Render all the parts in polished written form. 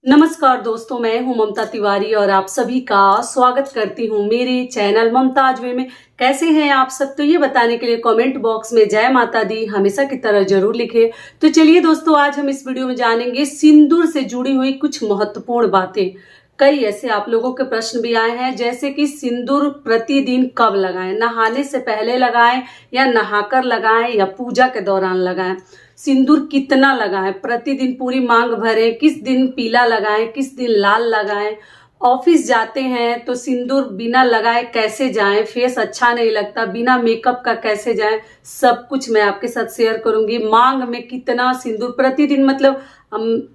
नमस्कार दोस्तों, मैं हूं ममता तिवारी और आप सभी का स्वागत करती हूं मेरे चैनल ममताज वे में। कैसे हैं आप सब? तो ये बताने के लिए कमेंट बॉक्स में जय माता दी हमेशा की तरह जरूर लिखें। तो चलिए दोस्तों, आज हम इस वीडियो में जानेंगे सिंदूर से जुड़ी हुई कुछ महत्वपूर्ण बातें। कई ऐसे आप लोगों के प्रश्न भी आए हैं, जैसे कि सिंदूर प्रतिदिन कब लगाएं, नहाने से पहले लगाएं या नहाकर लगाएं या पूजा के दौरान लगाएं। सिंदूर कितना लगाएं, प्रतिदिन पूरी मांग भरें, किस दिन पीला लगाएं, किस दिन लाल लगाएं। ऑफिस जाते हैं तो सिंदूर बिना लगाए कैसे जाएं, फेस अच्छा नहीं लगता, बिना मेकअप का कैसे जाएं, सब कुछ मैं आपके साथ शेयर करूंगी। मांग में कितना सिंदूर प्रतिदिन, मतलब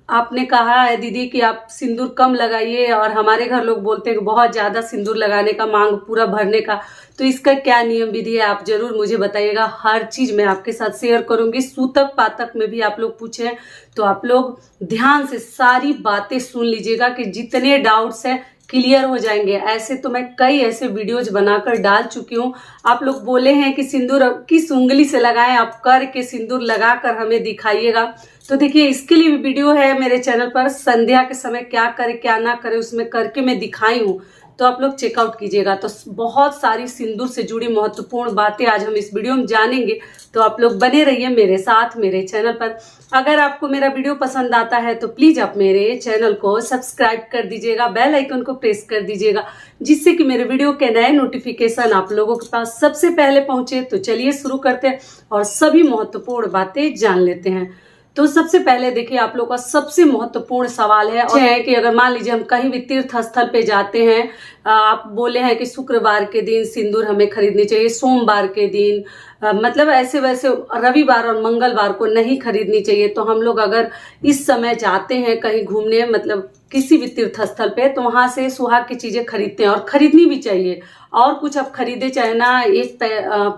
आपने कहा है दीदी कि आप सिंदूर कम लगाइए, और हमारे घर लोग बोलते हैं कि बहुत ज्यादा सिंदूर लगाने का, मांग पूरा भरने का। तो इसका क्या नियम विधि है, आप जरूर मुझे बताइएगा। हर चीज मैं आपके साथ शेयर करूंगी। सूतक पातक में भी आप लोग पूछे तो आप लोग ध्यान से सारी बातें सुन लीजिएगा कि जितने डाउट्स हैं क्लियर हो जाएंगे। ऐसे तो मैं कई ऐसे वीडियोज बनाकर डाल चुकी हूँ। आप लोग बोले हैं कि सिंदूर किस उंगली से लगाएं, आप करके सिंदूर लगाकर हमें दिखाइएगा। तो देखिए, इसके लिए भी वीडियो है मेरे चैनल पर, संध्या के समय क्या करें क्या ना करें, उसमें करके मैं दिखाई हूँ, तो आप लोग चेकआउट कीजिएगा। तो बहुत सारी सिंदूर से जुड़ी महत्वपूर्ण बातें आज हम इस वीडियो में जानेंगे। तो आप लोग बने रहिए मेरे साथ मेरे चैनल पर। अगर आपको मेरा वीडियो पसंद आता है तो प्लीज आप मेरे चैनल को सब्सक्राइब कर दीजिएगा, बेल आइकन को प्रेस कर दीजिएगा, जिससे कि मेरे वीडियो के नए नोटिफिकेशन आप लोगों के पास सबसे पहले पहुंचे। तो चलिए शुरू करते हैं और सभी महत्वपूर्ण बातें जान लेते हैं। तो सबसे पहले देखिए, आप लोग का सबसे महत्वपूर्ण सवाल है और है कि अगर मान लीजिए हम कहीं भी तीर्थ स्थल पे जाते हैं, आप बोले हैं कि शुक्रवार के दिन सिंदूर हमें खरीदनी चाहिए, सोमवार के दिन, मतलब ऐसे वैसे रविवार और मंगलवार को नहीं खरीदनी चाहिए। तो हम लोग अगर इस समय जाते हैं कहीं घूमने, मतलब किसी भी तीर्थ स्थल पे, तो वहां से सुहाग की चीजें खरीदते हैं और खरीदनी भी चाहिए। और कुछ आप खरीदे चाहे ना, एक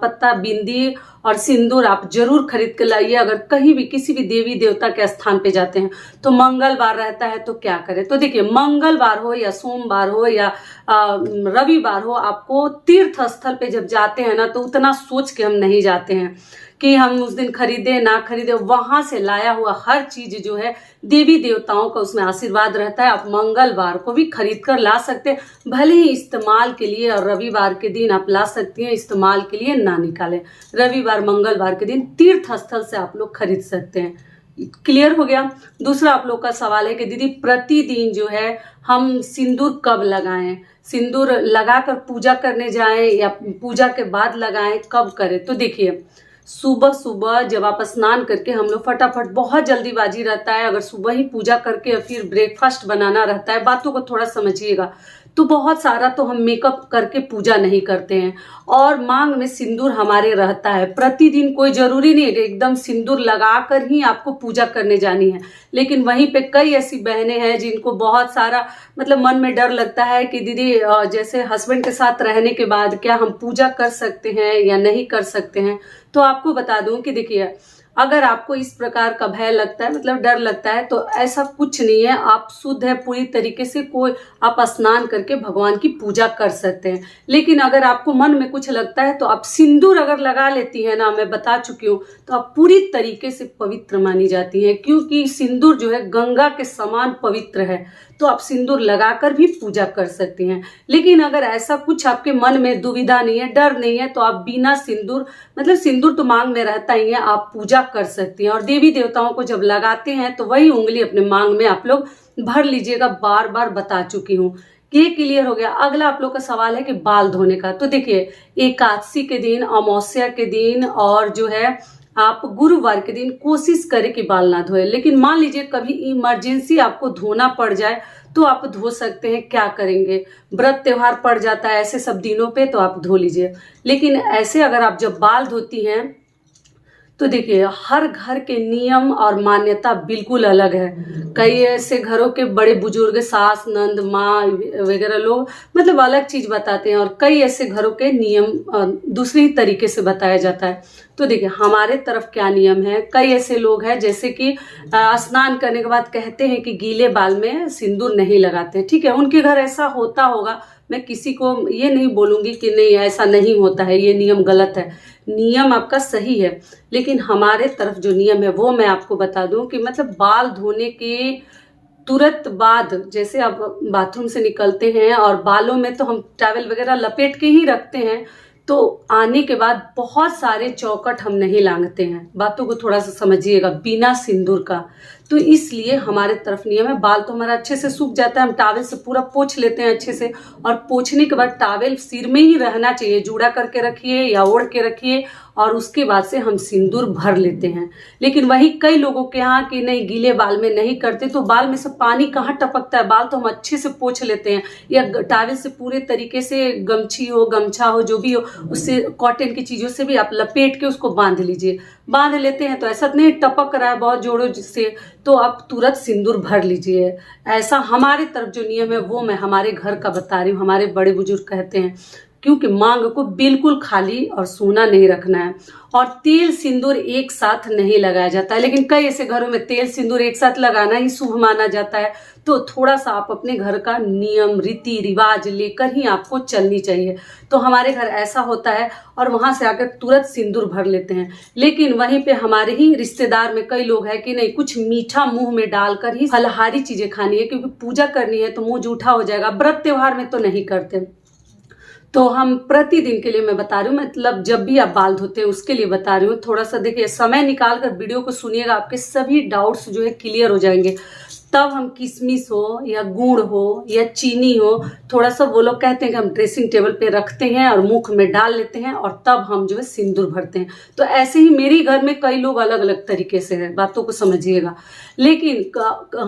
पत्ता बिंदी और सिंदूर आप जरूर खरीद के लाइए। अगर कहीं भी किसी भी देवी देवता के स्थान पे जाते हैं तो मंगलवार रहता है तो क्या करें। तो देखिए, मंगलवार हो या सोमवार हो या रविवार हो, आपको तीर्थ स्थल पे जब जाते हैं ना, तो उतना सोच के हम नहीं जाते हैं कि हम उस दिन खरीदे ना खरीदे। वहां से लाया हुआ हर चीज जो है देवी देवताओं का उसमें आशीर्वाद रहता है। आप मंगलवार को भी खरीद कर ला सकते हैं, भले ही इस्तेमाल के लिए, और रविवार के दिन आप ला सकती हैं, इस्तेमाल के लिए ना निकालें। रविवार मंगलवार के दिन तीर्थ स्थल से आप लोग खरीद सकते हैं। क्लियर हो गया। दूसरा आप लोग का सवाल है कि दीदी प्रतिदिन जो है हम सिंदूर कब लगाएं, सिंदूर लगाकर पूजा करने जाएं या पूजा के बाद लगाएं, कब करें। तो देखिए, सुबह सुबह जब आप स्नान करके, हम लोग फटाफट, बहुत जल्दीबाजी रहता है, अगर सुबह ही पूजा करके फिर ब्रेकफास्ट बनाना रहता है, बातों को थोड़ा समझिएगा, तो बहुत सारा तो हम मेकअप करके पूजा नहीं करते हैं। और मांग में सिंदूर हमारे रहता है प्रतिदिन। कोई जरूरी नहीं है कि एकदम सिंदूर लगाकर ही आपको पूजा करने जानी है, लेकिन वहीं पे कई ऐसी बहनें हैं जिनको बहुत सारा, मतलब मन में डर लगता है कि दीदी जैसे हस्बैंड के साथ रहने के बाद क्या हम पूजा कर सकते हैं या नहीं कर सकते हैं। तो आपको बता दूं कि देखिए, अगर आपको इस प्रकार का भय लगता है, मतलब डर लगता है, तो ऐसा कुछ नहीं है। आप शुद्ध है पूरी तरीके से, कोई आप स्नान करके भगवान की पूजा कर सकते हैं। लेकिन अगर आपको मन में कुछ लगता है तो आप सिंदूर अगर लगा लेती है ना, मैं बता चुकी हूँ, तो आप पूरी तरीके से पवित्र मानी जाती है, क्योंकि सिंदूर जो है गंगा के समान पवित्र है। तो आप सिंदूर लगाकर भी पूजा कर सकती हैं। लेकिन अगर ऐसा कुछ आपके मन में दुविधा नहीं है, डर नहीं है, तो आप बिना सिंदूर, मतलब सिंदूर तो मांग में रहता ही है, आप पूजा कर सकती हैं। और देवी देवताओं को जब लगाते हैं तो वही उंगली अपने मांग में आप लोग भर लीजिएगा। बार बार बता चुकी हूँ। ये क्लियर हो गया। अगला आप लोग का सवाल है कि बाल धोने का। तो देखिए, एकादशी के दिन, अमावस्या के दिन और जो है आप गुरुवार के दिन कोशिश करें कि बाल ना धोए। लेकिन मान लीजिए कभी इमरजेंसी आपको धोना पड़ जाए तो आप धो सकते हैं। क्या करेंगे, व्रत त्योहार पड़ जाता है ऐसे सब दिनों पे, तो आप धो लीजिए। लेकिन ऐसे अगर आप जब बाल धोती हैं तो देखिए, हर घर के नियम और मान्यता बिल्कुल अलग है। कई ऐसे घरों के बड़े बुजुर्ग, सास, नंद, माँ वगैरह लोग मतलब अलग चीज बताते हैं, और कई ऐसे घरों के नियम दूसरी तरीके से बताया जाता है। तो देखिए, हमारे तरफ क्या नियम है। कई ऐसे लोग हैं जैसे कि स्नान करने के बाद कहते हैं कि गीले बाल में सिंदूर नहीं लगाते हैं। ठीक है, उनके घर ऐसा होता होगा, मैं किसी को ये नहीं बोलूंगी कि नहीं ऐसा नहीं होता है, ये नियम गलत है। नियम आपका सही है, लेकिन हमारे तरफ जो नियम है वो मैं आपको बता दूं कि मतलब बाल धोने के तुरंत बाद जैसे आप बाथरूम से निकलते हैं और बालों में तो हम टॉवल वगैरह लपेट के ही रखते हैं, तो आने के बाद बहुत सारे चौकट हम नहीं लांघते हैं। बातों को थोड़ा सा समझिएगा, बिना सिंदूर का। तो इसलिए हमारे तरफ नियम है, बाल तो हमारा अच्छे से सूख जाता है, हम टॉवल से पूरा पोंछ लेते हैं अच्छे से, और पोंछने के बाद टॉवल सिर में ही रहना चाहिए, जूड़ा करके रखिए या ओढ़ के रखिए, और उसके बाद से हम सिंदूर भर लेते हैं। लेकिन वही कई लोगों के यहाँ कि नहीं, गीले बाल में नहीं करते, तो बाल में से पानी कहाँ टपकता है, बाल तो हम अच्छे से पोंछ लेते हैं, या टॉवल से पूरे तरीके से, गमछी हो, गमछा हो, जो भी हो, उससे कॉटन की चीजों से भी आप लपेट के उसको बांध लीजिए। बांध लेते हैं तो ऐसा नहीं टपक रहा है बहुत जोरों से, तो आप तुरंत सिंदूर भर लीजिए। ऐसा हमारे तरफ जो नियम है वो मैं हमारे घर का बता रही हूँ, हमारे बड़े बुजुर्ग कहते हैं, क्योंकि मांग को बिल्कुल खाली और सूना नहीं रखना है। और तेल सिंदूर एक साथ नहीं लगाया जाता है, लेकिन कई ऐसे घरों में तेल सिंदूर एक साथ लगाना ही शुभ माना जाता है। तो थोड़ा सा आप अपने घर का नियम रीति रिवाज लेकर ही आपको चलनी चाहिए। तो हमारे घर ऐसा होता है, और वहां से आकर तुरंत सिंदूर भर लेते हैं। लेकिन वहीं पे हमारे ही रिश्तेदार में कई लोग हैं कि नहीं, कुछ मीठा मुंह में डालकर ही फलाहारी चीजें खानी है, क्योंकि पूजा करनी है तो मुंह जूठा हो जाएगा। व्रत त्योहार में तो नहीं करते। तो हम प्रतिदिन के लिए मैं बता रही हूँ, मतलब जब भी आप बाल धोते हैं उसके लिए बता रही हूँ। थोड़ा सा देखिए, समय निकाल कर वीडियो को सुनिएगा, आपके सभी डाउट्स जो है क्लियर हो जाएंगे। तब हम किशमिश हो या गुड़ हो या चीनी हो, थोड़ा सा वो लोग कहते हैं कि हम ड्रेसिंग टेबल पे रखते हैं और मुख में डाल लेते हैं, और तब हम जो है सिंदूर भरते हैं। तो ऐसे ही मेरे घर में कई लोग अलग अलग तरीके से है, बातों को समझिएगा। लेकिन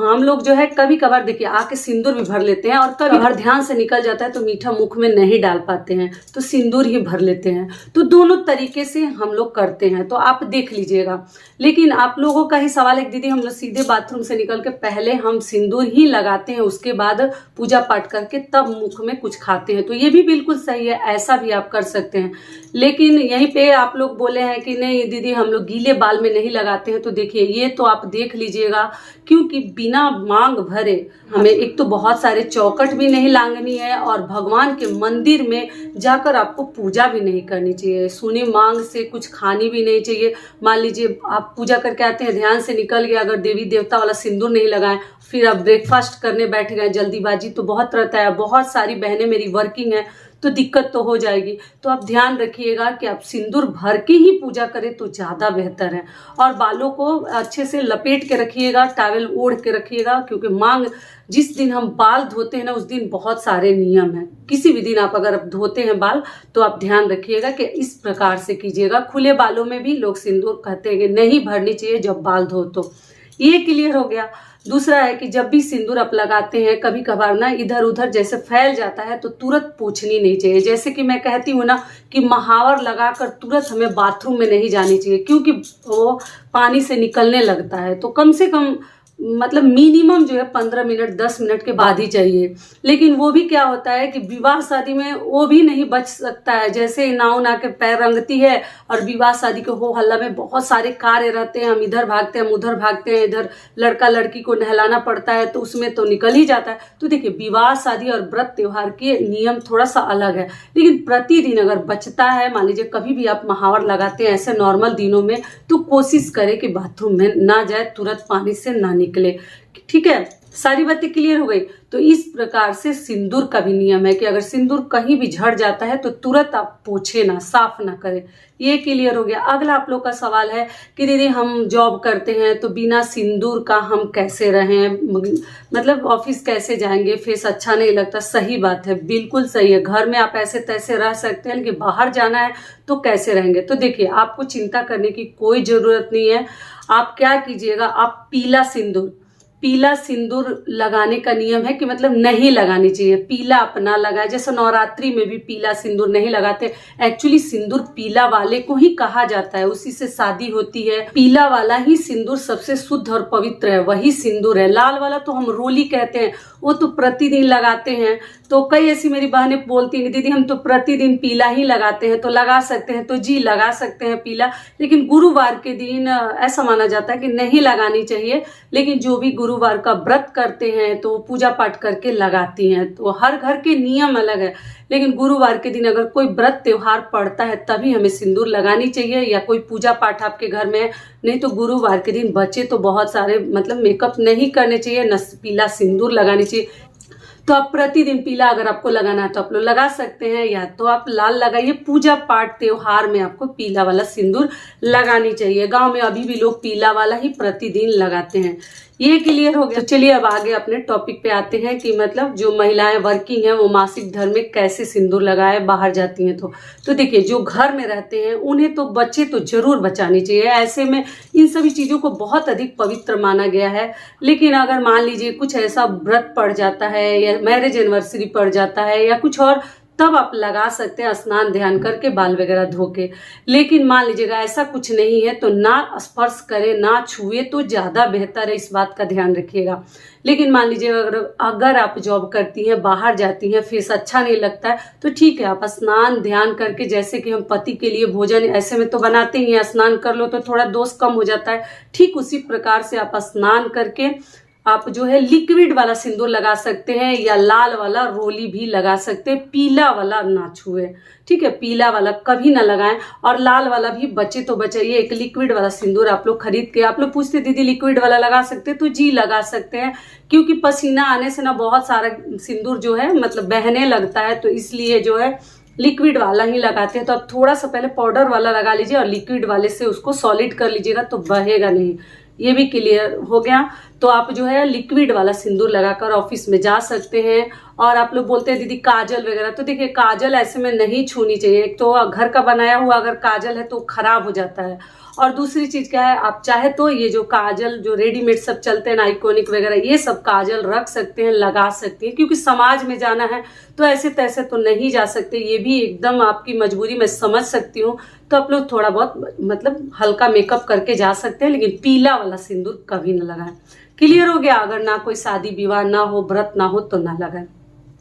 हम लोग जो है कभी कभार देखिए आके सिंदूर भी भर लेते हैं, और कभी कभार ध्यान से निकल जाता है तो मीठा मुख में नहीं डाल पाते हैं, तो सिंदूर ही भर लेते हैं। तो दोनों तरीके से हम लोग करते हैं, तो आप देख लीजिएगा। लेकिन आप लोगों का ही सवाल है, दीदी हम लोग सीधे बाथरूम से निकल के पहले हम सिंदूर ही लगाते हैं, उसके बाद पूजा पाठ करके तब मुख में कुछ खाते हैं। तो ये भी बिल्कुल सही है, ऐसा भी आप कर सकते हैं। लेकिन यहीं पे आप लोग बोले हैं कि नहीं दीदी हम लोग गीले बाल में नहीं लगाते हैं, तो देखिए ये तो आप देख लीजिएगा, क्योंकि बिना मांग भरे हमें एक तो बहुत सारे चौकट भी नहीं लांघनी है, और भगवान के मंदिर में जाकर आपको पूजा भी नहीं करनी चाहिए, सुनी मांग से कुछ खानी भी नहीं चाहिए। मान लीजिए आप पूजा करके आते हैं, ध्यान से निकल गया, अगर देवी देवता वाला सिंदूर नहीं लगाएं, फिर आप ब्रेकफास्ट करने बैठ गए, जल्दीबाजी तो बहुत रहता है, बहुत सारी बहनें मेरी वर्किंग है, तो दिक्कत तो हो जाएगी। तो आप ध्यान रखिएगा कि आप सिंदूर भर के ही पूजा करें तो ज़्यादा बेहतर है। और बालों को अच्छे से लपेट के रखिएगा, टॉवल ओढ़ के रखिएगा, क्योंकि मांग जिस दिन हम बाल धोते हैं ना, उस दिन बहुत सारे नियम हैं। किसी भी दिन आप अगर धोते हैं बाल, तो आप ध्यान रखिएगा कि इस प्रकार से कीजिएगा। खुले बालों में भी लोग सिंदूर कहते हैं कि नहीं भरनी चाहिए जब बाल धो, तो ये क्लियर हो गया। दूसरा है कि जब भी सिंदूर आप लगाते हैं, कभी कभार ना इधर उधर जैसे फैल जाता है तो तुरंत पोंछनी नहीं चाहिए। जैसे कि मैं कहती हूँ ना कि महावर लगाकर तुरंत हमें बाथरूम में नहीं जानी चाहिए, क्योंकि वो पानी से निकलने लगता है। तो कम से कम मतलब मिनिमम जो है 15 मिनट 10 मिनट के बाद ही चाहिए। लेकिन वो भी क्या होता है कि विवाह शादी में वो भी नहीं बच सकता है, जैसे नाव ना के पैर रंगती है, और विवाह शादी के हो हल्ला में बहुत सारे कार्य रहते हैं, हम इधर भागते हैं हम उधर भागते हैं, इधर लड़का लड़की को नहलाना पड़ता है, तो उसमें तो निकल ही जाता है। तो देखिए विवाह शादी और व्रत त्योहार के नियम थोड़ा सा अलग है, लेकिन प्रतिदिन अगर बचता है, मान लीजिए कभी भी आप महावर लगाते हैं ऐसे नॉर्मल दिनों में, तो कोशिश करें कि बाथरूम में ना जाए, तुरंत पानी से ना निकले। ठीक है, सारी बातें क्लियर हो गई। तो इस प्रकार से सिंदूर का भी नियम है कि अगर सिंदूर कहीं भी झड़ जाता है तो तुरंत आप पोछे ना, साफ ना करें। ये क्लियर हो गया। अगला आप लोग का सवाल है कि दीदी हम जॉब करते हैं तो बिना सिंदूर का हम कैसे रहें, मतलब ऑफिस कैसे जाएंगे, फेस अच्छा नहीं लगता। सही बात है, बिल्कुल सही है। घर में आप ऐसे तैसे रह सकते हैं, लेकिन बाहर जाना है तो कैसे रहेंगे। तो देखिए आपको चिंता करने की कोई जरूरत नहीं है। आप क्या कीजिएगा, आप पीला सिंदूर लगाने का नियम है कि मतलब नहीं लगानी चाहिए, पीला अपना लगाए। जैसे नवरात्रि में भी पीला सिंदूर नहीं लगाते, एक्चुअली सिंदूर पीला वाले को ही कहा जाता है, उसी से शादी होती है। पीला वाला ही सिंदूर सबसे शुद्ध और पवित्र है, वही सिंदूर है। लाल वाला तो हम रोली कहते हैं, वो तो प्रतिदिन लगाते हैं। तो कई ऐसी मेरी बहनें बोलती हैं दीदी हम तो प्रतिदिन पीला ही लगाते हैं, तो लगा सकते हैं। तो जी लगा सकते हैं पीला, लेकिन गुरुवार के दिन ऐसा माना जाता है कि नहीं लगानी चाहिए। लेकिन जो भी गुरु गुरुवार का व्रत करते हैं तो पूजा पाठ करके लगाती हैं। तो हर घर के नियम अलग है, लेकिन गुरुवार के दिन अगर कोई व्रत त्योहार पड़ता है तभी हमें सिंदूर लगानी चाहिए, या कोई पूजा पाठ आपके घर में है। नहीं तो गुरुवार के दिन बच्चे तो बहुत सारे मतलब मेकअप नहीं करने चाहिए, न पीला सिंदूर लगानी चाहिए। तो आप प्रतिदिन पीला अगर आपको लगाना है तो आप लोग लगा सकते हैं, या तो आप लाल लगाइए। पूजा पाठ त्योहार में आपको पीला वाला सिंदूर लगानी चाहिए। गांव में अभी भी लोग पीला वाला ही प्रतिदिन लगाते हैं। ये क्लियर हो गया। तो चलिए अब आगे अपने टॉपिक पे आते हैं कि मतलब जो महिलाएं वर्किंग हैं वो मासिक धर्म में कैसे सिंदूर लगाए बाहर जाती हैं। तो देखिए, जो घर में रहते हैं उन्हें तो बच्चे तो जरूर बचानी चाहिए। ऐसे में इन सभी चीजों को बहुत अधिक पवित्र माना गया है। लेकिन अगर मान लीजिए कुछ ऐसा व्रत पड़ जाता है या मैरिज एनिवर्सरी पड़ जाता है या कुछ और, तब आप लगा सकते हैं स्नान ध्यान करके, बाल वगैरह धो के। लेकिन मान लीजिएगा ऐसा कुछ नहीं है तो ना स्पर्श करें, ना छुए तो ज्यादा बेहतर है। इस बात का ध्यान रखिएगा। लेकिन मान लीजिए अगर आप जॉब करती हैं, बाहर जाती हैं, फेस अच्छा नहीं लगता है तो ठीक है, आप स्नान ध्यान करके, जैसे कि हम पति के लिए भोजन ऐसे में तो बनाते ही हैं, स्नान कर लो तो थोड़ा दोष कम हो जाता है। ठीक उसी प्रकार से आप स्नान करके आप जो है लिक्विड वाला सिंदूर लगा सकते हैं, या लाल वाला रोली भी लगा सकते हैं। पीला वाला ना छुए, ठीक है, पीला वाला कभी ना लगाएं, और लाल वाला भी बचे तो बचाइए। एक लिक्विड वाला सिंदूर आप लोग खरीद के, आप लोग पूछते दीदी लिक्विड वाला लगा सकते हैं, तो जी लगा सकते हैं, क्योंकि पसीना आने से ना बहुत सारा सिंदूर जो है मतलब बहने लगता है, तो इसलिए जो है लिक्विड वाला ही लगाते हैं। तो आप थोड़ा सा पहले पाउडर वाला लगा लीजिए और लिक्विड वाले से उसको सॉलिड कर लीजिएगा तो बहेगा नहीं। ये भी क्लियर हो गया। तो आप जो है लिक्विड वाला सिंदूर लगाकर ऑफिस में जा सकते हैं। और आप लोग बोलते हैं दीदी काजल वगैरह, तो देखिए काजल ऐसे में नहीं छूनी चाहिए। एक तो घर का बनाया हुआ अगर काजल है तो खराब हो जाता है, और दूसरी चीज क्या है, आप चाहे तो ये जो काजल जो रेडीमेड सब चलते हैं ना, आइकॉनिक वगैरह, ये सब काजल रख सकते हैं, लगा सकते हैं, क्योंकि समाज में जाना है तो ऐसे तैसे तो नहीं जा सकते। ये भी एकदम आपकी मजबूरी मैं समझ सकती हूँ। तो आप लोग थोड़ा बहुत मतलब हल्का मेकअप करके जा सकते हैं, लेकिन पीला वाला सिंदूर कभी ना लगाएं। क्लियर हो गया। अगर ना कोई शादी विवाह ना हो, व्रत ना हो तो ना लगाएं।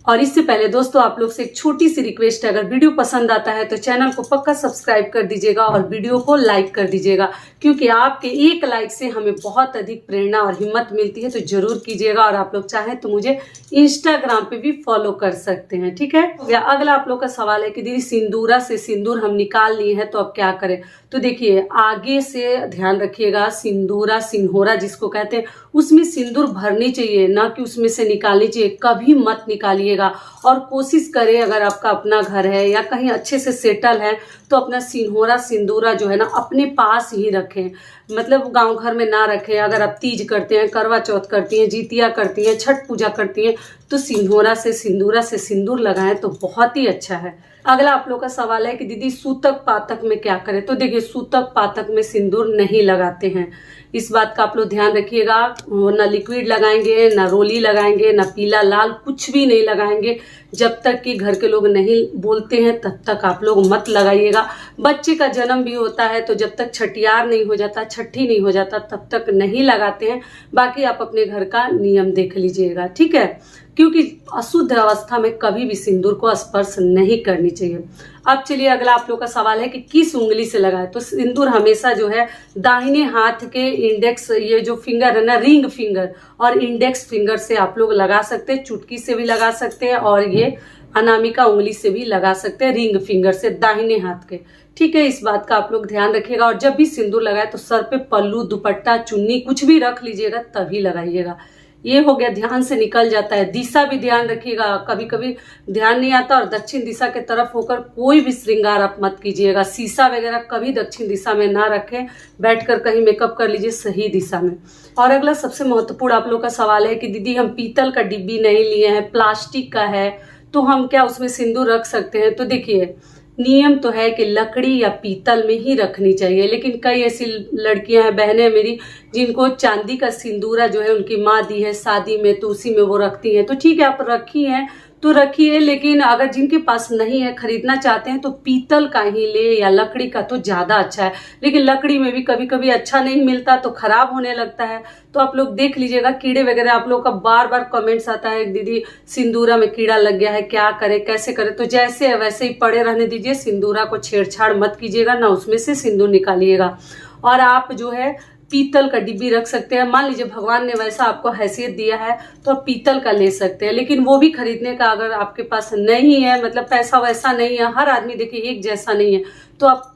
और इससे पहले दोस्तों आप लोग से एक छोटी सी रिक्वेस्ट है, अगर वीडियो पसंद आता है तो चैनल को पक्का सब्सक्राइब कर दीजिएगा और वीडियो को लाइक कर दीजिएगा, क्योंकि आपके एक लाइक से हमें बहुत अधिक प्रेरणा और हिम्मत मिलती है। तो जरूर कीजिएगा। और आप लोग चाहें तो मुझे इंस्टाग्राम पे भी फॉलो कर सकते हैं, ठीक है। अगला आप लोग का सवाल है कि दीदी सिंदूरा से सिंदूर हम निकाल लिए हैं तो अब क्या करें। तो देखिए, आगे से ध्यान रखिएगा, सिंदूरा सिंहोरा जिसको कहते हैं उसमें सिंदूर भरनी चाहिए, ना कि उसमें से निकालनी चाहिए। कभी मत निकालिए। और कोशिश करें, अगर आपका अपना घर है या कहीं अच्छे से सेटल है तो अपना सिंहोरा सिंदूरा जो है ना अपने पास ही रखें, मतलब गांव घर में ना रखें। अगर आप तीज करते हैं, करवा चौथ करती हैं, जितिया करती हैं, छठ पूजा करती हैं, तो सिंहोरा से सिंदूरा से सिंदूर लगाएं तो बहुत ही अच्छा है। अगला आप लोग का सवाल है कि दीदी सूतक पातक में क्या करें। तो देखिए, सूतक पातक में सिंदूर नहीं लगाते हैं, इस बात का आप लोग ध्यान रखिएगा। ना लिक्विड लगाएंगे, ना रोली लगाएंगे, ना पीला लाल, कुछ भी नहीं लगाएंगे। जब तक कि घर के लोग नहीं बोलते हैं तब तक आप लोग मत लगाइएगा। बच्चे का जन्म भी होता है तो जब तक छठियार नहीं हो जाता, छठी नहीं हो जाता, तब तक नहीं लगाते हैं। बाकी आप अपने घर का नियम देख लीजिएगा, ठीक है, क्योंकि अशुद्ध अवस्था में कभी भी सिंदूर को स्पर्श नहीं करनी चाहिए। अब चलिए अगला आप लोग का सवाल है कि किस उंगली से लगाए। तो सिंदूर हमेशा जो है दाहिने हाथ के इंडेक्स, ये जो फिंगर है ना, रिंग फिंगर और इंडेक्स फिंगर से आप लोग लगा सकते हैं। चुटकी से भी लगा सकते हैं और ये अनामिका उंगली से भी लगा सकते हैं, रिंग फिंगर से दाहिने हाथ के, ठीक है। इस बात का आप लोग ध्यान रखिएगा। और जब भी सिंदूर लगाए तो सर पे पल्लू, दुपट्टा, चुन्नी कुछ भी रख लीजिएगा तभी लगाइएगा। ये हो गया, ध्यान से निकल जाता है। दिशा भी ध्यान रखिएगा, कभी कभी ध्यान नहीं आता और दक्षिण दिशा के तरफ होकर कोई भी श्रृंगार आप मत कीजिएगा। शीशा वगैरह कभी दक्षिण दिशा में ना रखें, बैठकर कहीं मेकअप कर लीजिए सही दिशा में। और अगला सबसे महत्वपूर्ण आप लोग का सवाल है कि दीदी हम पीतल का डिब्बी नहीं लिए हैं, प्लास्टिक का है, तो हम क्या उसमें सिंदूर रख सकते हैं। तो देखिए, नियम तो है कि लकड़ी या पीतल में ही रखनी चाहिए, लेकिन कई ऐसी लड़कियां हैं, बहनें मेरी, जिनको चांदी का सिंदूरा जो है उनकी माँ दी है शादी में, तो उसी में वो रखती हैं। तो ठीक है, आप रखी हैं तो रखिए, लेकिन अगर जिनके पास नहीं है, खरीदना चाहते हैं, तो पीतल का ही ले या लकड़ी का तो ज्यादा अच्छा है। लेकिन लकड़ी में भी कभी कभी अच्छा नहीं मिलता तो खराब होने लगता है। तो आप लोग देख लीजिएगा, कीड़े वगैरह, आप लोग का बार बार कमेंट्स आता है दीदी सिंदूरा में कीड़ा लग गया है, क्या करें कैसे करें। तो जैसे है वैसे ही पड़े रहने दीजिए, सिंदूरा को छेड़छाड़ मत कीजिएगा, ना उसमें से सिंदूर निकालिएगा। और आप जो है पीतल का डिब्बी रख सकते हैं। मान लीजिए भगवान ने वैसा आपको हैसियत दिया है तो आप पीतल का ले सकते हैं, लेकिन वो भी खरीदने का अगर आपके पास नहीं है, मतलब पैसा वैसा नहीं है, हर आदमी देखिए एक जैसा नहीं है, तो आप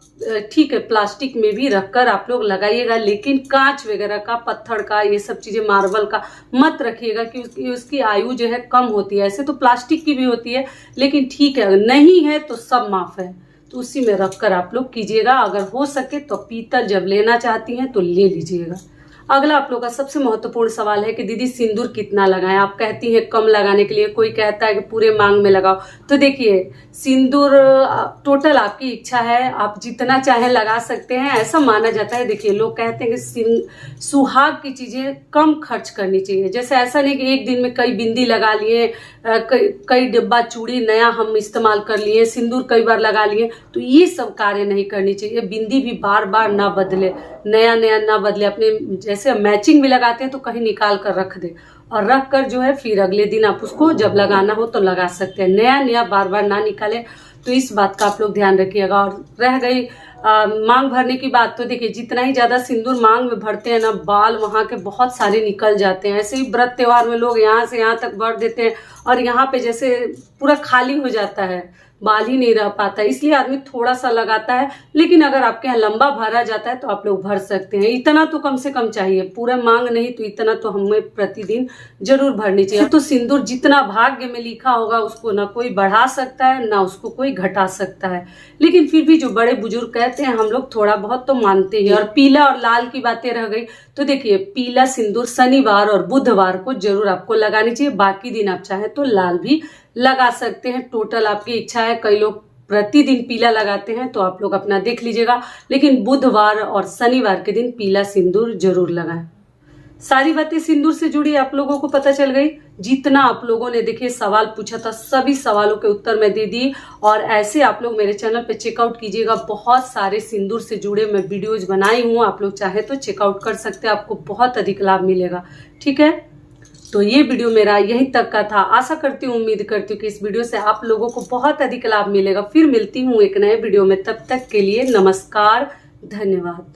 ठीक है प्लास्टिक में भी रखकर आप लोग लगाइएगा, लेकिन कांच वगैरह का, पत्थर का, ये सब चीजें, मार्बल का मत रखिएगा कि उसकी आयु जो है कम होती है। ऐसे तो प्लास्टिक की भी होती है, लेकिन ठीक है अगर नहीं है तो सब माफ है, तो उसी में रखकर आप लोग कीजिएगा। अगर हो सके तो पीतल जब लेना चाहती हैं तो ले लीजिएगा। अगला आप लोग का सबसे महत्वपूर्ण सवाल है कि दीदी सिंदूर कितना लगाएं। आप कहती हैं कम लगाने के लिए, कोई कहता है कि पूरे मांग में लगाओ। तो देखिए सिंदूर टोटल आपकी इच्छा है, आप जितना चाहे लगा सकते हैं, ऐसा माना जाता है। देखिए लोग कहते हैं कि सुहाग की चीजें कम खर्च करनी चाहिए। जैसे ऐसा नहीं कि एक दिन में कई बिंदी लगा लिए, कई डिब्बा चूड़ी नया हम इस्तेमाल कर लिए, सिंदूर कई बार लगा लिए, तो ये सब कार्य नहीं करनी चाहिए। बिंदी भी बार बार ना बदले, नया नया ना बदले। अपने जैसे मैचिंग भी लगाते हैं तो कहीं निकाल कर रख दे, और रख कर जो है फिर अगले दिन आप उसको जब लगाना हो तो लगा सकते हैं। नया नया बार बार ना निकाले, तो इस बात का आप लोग ध्यान रखिएगा। और रह गई मांग भरने की बात, तो देखिए जितना ही ज्यादा सिंदूर मांग में भरते हैं ना, बाल वहां के बहुत सारे निकल जाते हैं। ऐसे ही व्रत त्योहार में लोग यहाँ से यहाँ तक भर देते हैं और यहाँ पे जैसे पूरा खाली हो जाता है, बाल ही नहीं रह पाता, इसलिए आदमी थोड़ा सा लगाता है। लेकिन अगर आपके यहाँ लंबा भरा जाता है तो आप लोग भर सकते हैं। इतना तो कम से कम चाहिए, पूरा मांग नहीं तो इतना तो हमें प्रतिदिन जरूर भरनी चाहिए। तो सिंदूर जितना भाग्य में लिखा होगा उसको ना कोई बढ़ा सकता है ना उसको कोई घटा सकता है, लेकिन फिर भी जो बड़े बुजुर्ग कहते हैं हम लोग थोड़ा बहुत तो मानते हैं। और पीला और लाल की बातें रह गई, तो देखिए पीला सिंदूर शनिवार और बुधवार को जरूर आपको लगानी चाहिए। बाकी दिन आप चाहे तो लाल भी लगा सकते हैं, टोटल आपकी इच्छा है। कई लोग प्रतिदिन पीला लगाते हैं तो आप लोग अपना देख लीजिएगा, लेकिन बुधवार और शनिवार के दिन पीला सिंदूर जरूर लगाएं। सारी बातें सिंदूर से जुड़ी आप लोगों को पता चल गई। जितना आप लोगों ने देखिए सवाल पूछा था, सभी सवालों के उत्तर मैं दे दी। और ऐसे आप लोग मेरे चैनल पे चेकआउट कीजिएगा, बहुत सारे सिंदूर से जुड़े मैं वीडियोज बनाई हूँ, आप लोग चाहे तो चेकआउट कर सकते हैं, आपको बहुत अधिक लाभ मिलेगा। ठीक है, तो ये वीडियो मेरा यहीं तक का था। आशा करती हूँ, उम्मीद करती हूँ कि इस वीडियो से आप लोगों को बहुत अधिक लाभ मिलेगा। फिर मिलती हूँ एक नए वीडियो में, तब तक के लिए नमस्कार, धन्यवाद।